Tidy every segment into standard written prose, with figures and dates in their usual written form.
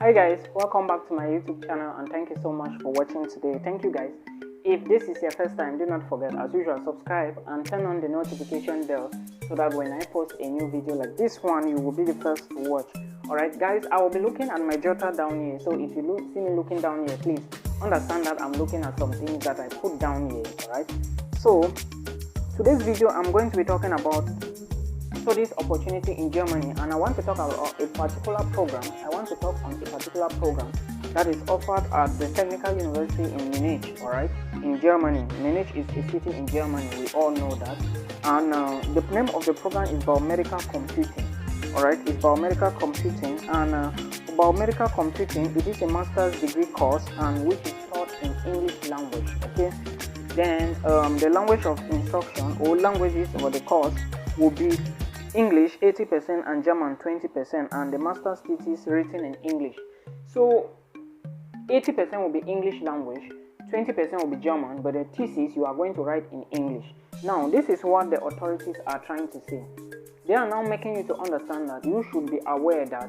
Hi guys, welcome back to my YouTube channel and thank you so much for watching today. Thank you guys. If this is your first time, do not forget, as usual, subscribe and turn on the notification bell so that when I post a new video like this one, you will be the first to watch. Alright guys, I will be looking at my jotter down here, so if you see me looking down here, please understand that I'm looking at some things that I put down here. Alright, so today's video I'm going to be talking about studies opportunity in Germany, and I want to talk about a particular program. I want to talk on a particular program that is offered at the Technical University in Munich, alright, in Germany. Munich is a city in Germany, we all know that. And the name of the program is biomedical computing, alright, it's biomedical computing. And biomedical computing, it is a master's degree course and which is taught in English language, okay. Then the language of instruction or languages for the course will be English 80% and German 20%, and the master's thesis written in English. So 80% will be English language, 20% will be German, but the thesis you are going to write in English. Now this is what the authorities are trying to say. They are now making you to understand that you should be aware that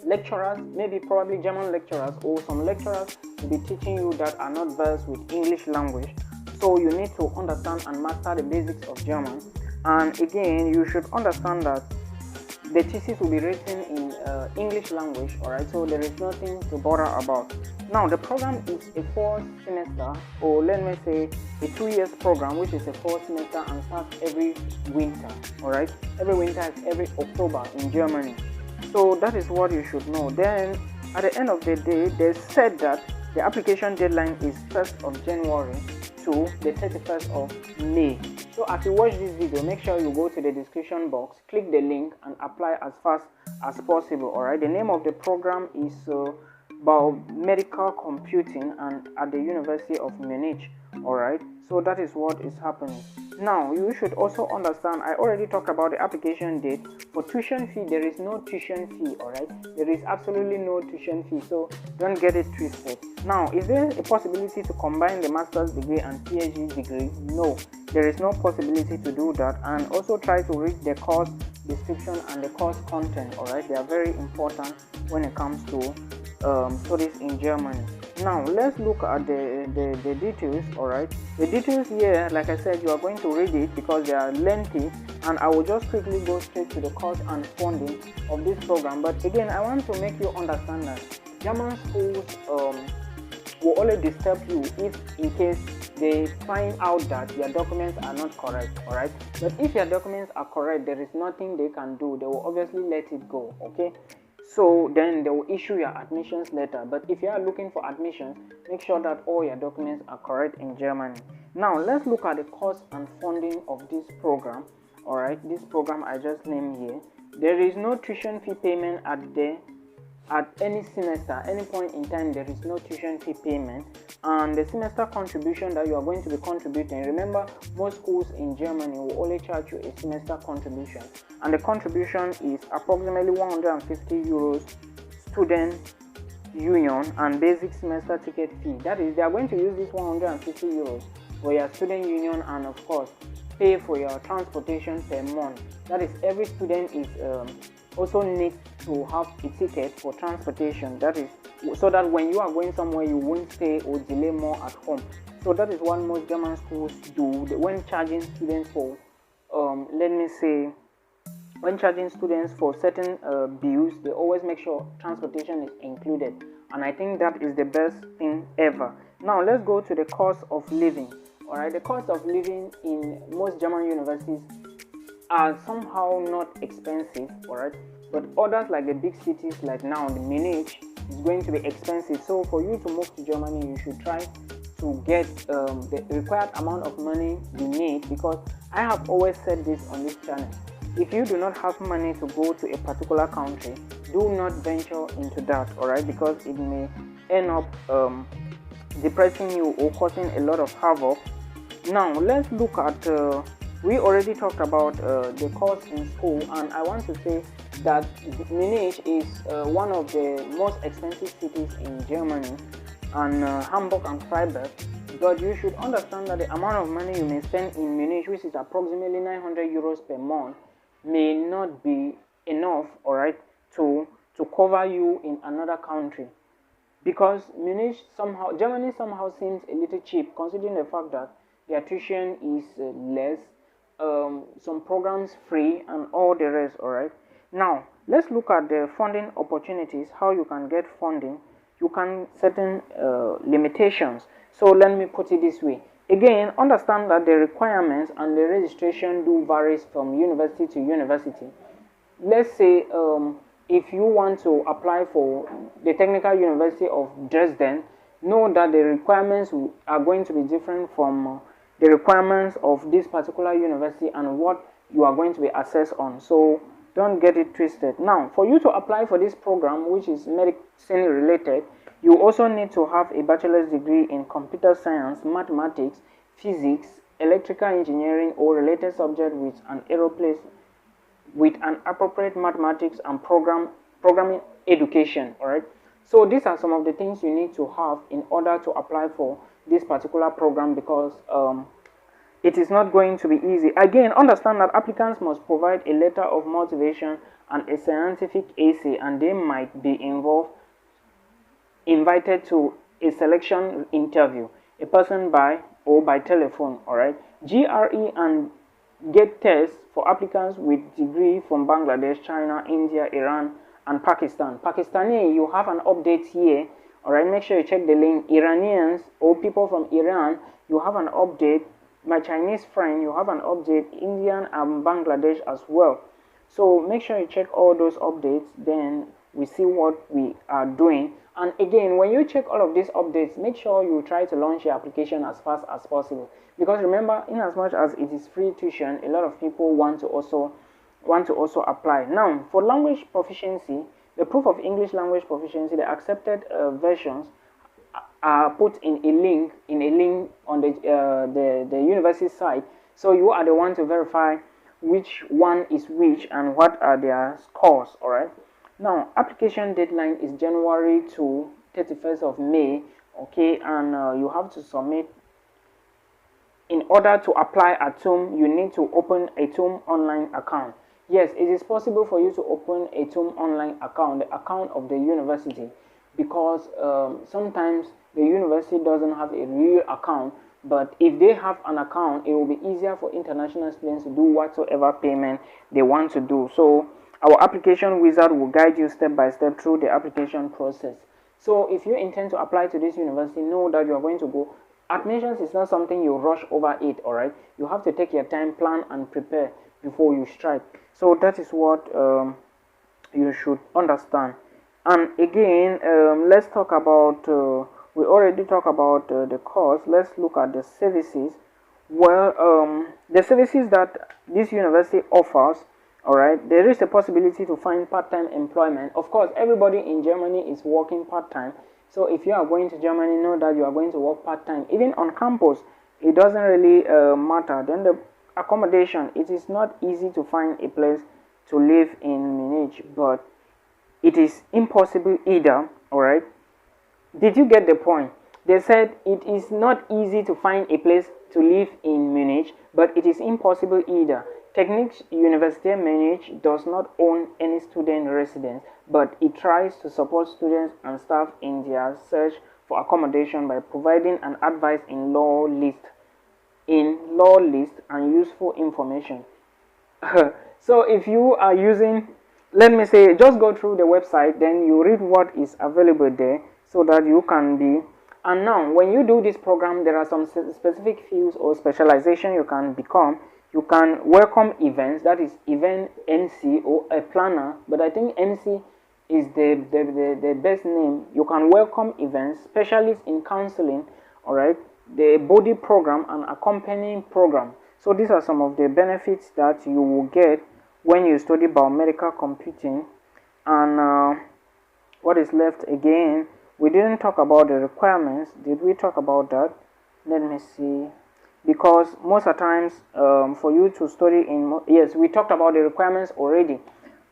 lecturers, maybe probably German lecturers or some lecturers will be teaching you that are not versed with English language. So you need to understand and master the basics of German. And again, you should understand that the thesis will be written in English language, alright, so there is nothing to bother about. Now the program is a 4 semester, or let me say a 2 years program, which is a 4 semester and starts every winter, alright. Every winter is every October in Germany. So that is what you should know. Then at the end of the day, they said that the application deadline is 1st of January to the 31st of May. So as you watch this video, make sure you go to the description box, click the link and apply as fast as possible. Alright, the name of the program is biomedical computing and at the University of Munich. Alright, so that is what is happening. Now you should also understand, I already talked about the application date. For tuition fee, there is no tuition fee, alright, there is absolutely no tuition fee, so don't get it twisted. Now, is there a possibility to combine the master's degree and PhD degree? No, there is no possibility to do that. And also try to read the course description and the course content, alright, they are very important when it comes to studies in Germany. Now let's look at the details, alright. The details here, like I said, you are going to read it because they are lengthy, and I will just quickly go straight to the cost and funding of this program. But again, I want to make you understand that German schools will only disturb you if in case they find out that your documents are not correct, alright. But if your documents are correct, there is nothing they can do. They will obviously let it go, okay. So then they will issue your admissions letter. But if you are looking for admissions, make sure that all your documents are correct in Germany. Now let's look at the cost and funding of this program. Alright, this program I just named here. There is no tuition fee payment at any semester, any point in time. There is no tuition fee payment, and the semester contribution that you are going to be contributing, remember most schools in Germany will only charge you a semester contribution, and the contribution is approximately 150 euros student union and basic semester ticket fee. That is, they are going to use this 150 euros for your student union and of course pay for your transportation per month. That is, every student is also needs to have a ticket for transportation, that is so that when you are going somewhere you won't stay or delay more at home. So that is what most German schools do when charging students for when charging students for certain bills. They always make sure transportation is included, and I think that is the best thing ever. Now let's go to the cost of living. Alright, the cost of living in most German universities are somehow not expensive, alright, but others like the big cities like now the Munich is going to be expensive. So for you to move to Germany, you should try to get the required amount of money you need, because I have always said this on this channel, if you do not have money to go to a particular country, do not venture into that, alright, because it may end up depressing you or causing a lot of havoc. Now let's look at we already talked about the course in school, and I want to say that Munich is one of the most expensive cities in Germany, and Hamburg and Freiburg. But you should understand that the amount of money you may spend in Munich, which is approximately 900 euros per month, may not be enough, alright, to to cover you in another country, because Germany somehow seems a little cheap, considering the fact that their tuition is less, some programs free, and all the rest. All right. Now let's look at the funding opportunities. How you can get funding? You can certain limitations. So let me put it this way. Again, understand that the requirements and the registration do varies from university to university. Let's say if you want to apply for the Technical University of Dresden, know that the requirements are going to be different from the requirements of this particular university and what you are going to be assessed on. So don't get it twisted. Now, for you to apply for this program, which is medicine related, you also need to have a bachelor's degree in computer science, mathematics, physics, electrical engineering, or related subject with an appropriate mathematics and programming education. All right. So these are some of the things you need to have in order to apply for this particular program, because it is not going to be easy. Again, understand that applicants must provide a letter of motivation and a scientific essay, and they might be invited to a selection interview, a person by telephone. All right. GRE and GATE tests for applicants with degree from Bangladesh, China, India, Iran, and Pakistan. Pakistani, you have an update here. All right, make sure you check the link. Iranians or people from Iran, you have an update. My Chinese friend, you have an update. Indian and Bangladesh as well. So make sure you check all those updates. Then we see what we are doing. And again, when you check all of these updates, make sure you try to launch your application as fast as possible. Because remember, in as much as it is free tuition, a lot of people want to also apply. Now, for language proficiency, the proof of English language proficiency, the accepted versions are put in a link on the university site. So you are the one to verify which one is which and what are their scores. All right. Now, application deadline is January to 31st of May. Okay, and you have to submit. In order to apply at TUM, you need to open a TUM online account. Yes, it is possible for you to open a TUM online account, the account of the university, because sometimes the university doesn't have a real account, but if they have an account, it will be easier for international students to do whatsoever payment they want to do. So our application wizard will guide you step by step through the application process. So if you intend to apply to this university, know that you are going to go. Admissions is not something you rush over it. All right, you have to take your time, plan and prepare before you strike. So that is what you should understand. And again, let's talk about we already talked about the course. Let's look at the services. Well, the services that this university offers. All right, there is a possibility to find part-time employment. Of course, everybody in Germany is working part-time. So if you are going to Germany, know that you are going to work part-time. Even on campus, it doesn't really matter. Then the accommodation, it is not easy to find a place to live in Munich, but it is impossible either. All right. Did you get the point? They said it is not easy to find a place to live in Munich, but it is impossible either. Technics University Munich does not own any student residence, but it tries to support students and staff in their search for accommodation by providing an advice in law list and useful information. So if you are using, let me say, just go through the website, then you read what is available there so that you can be. And now when you do this program, there are some specific fields or specialization you can become. You can welcome events, that is event MC or a planner, but I think MC is the best name. You can welcome events, specialists in counseling, all right, the body program and accompanying program. So these are some of the benefits that you will get when you study biomedical computing. And what is left again, we didn't talk about the requirements. Did we talk about that? Let me see. Because most of the times for you to study in, yes, we talked about the requirements already.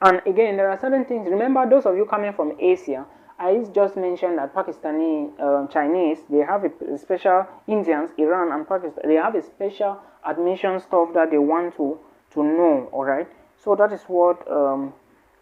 And again, there are certain things. Remember, those of you coming from Asia, I just mentioned that Pakistani, Chinese, they have a special, Indians, Iran and Pakistan, they have a special admission stuff that they want to know. All right, so that is what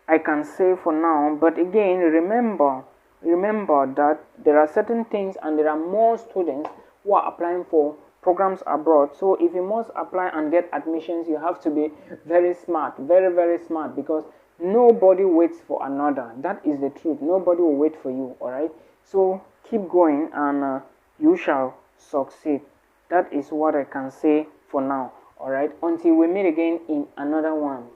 I can say for now. But again, remember that there are certain things and there are more students who are applying for programs abroad. So if you must apply and get admissions, you have to be very smart, very smart, because nobody waits for another. That is the truth. Nobody will wait for you. All right, so keep going and you shall succeed. That is what I can say for now. All right, until we meet again in another one.